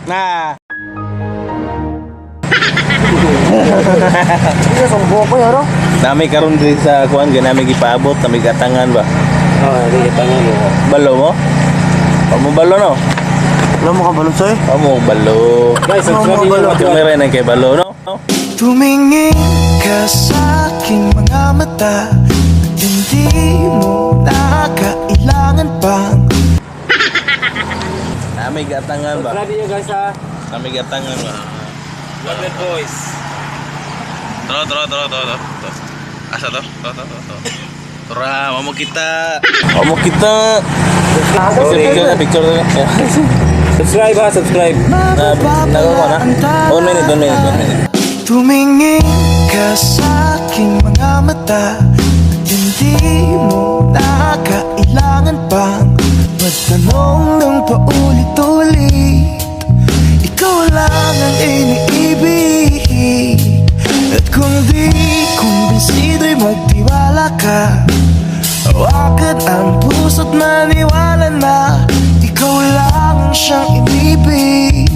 Na. Iya sumbo ko yaro. Nami karon diri sa kuan ganami gipaabot, nami gatangan ba. Oh, di tangan mo. Balo mo? Amo balo no? Alam mo ka balot soy? Amo balo. Guys, subscribe niyo. Tumira na kay balo no? Tumingin ka sa aking mga mata, hindi mo na kailangan pang Nami gatangan ba? Subscribe niyo guys ha. Nami gatangan ba? Wonder Boys. Tro. Asa to? Tura, mau kita. Mau kita. Picture na. Subscribe ha, subscribe. Nagawa na. 1 minute. tumingin ka sa aking mga mata, hindi mo na kailangan pang magtanong ng paulit-ulit. Ikaw lang ang iniibig, at kung di kumbinsido'y magtiwala ka. Hawakan ang puso't maniwala na ikaw lang ang siyang inibig.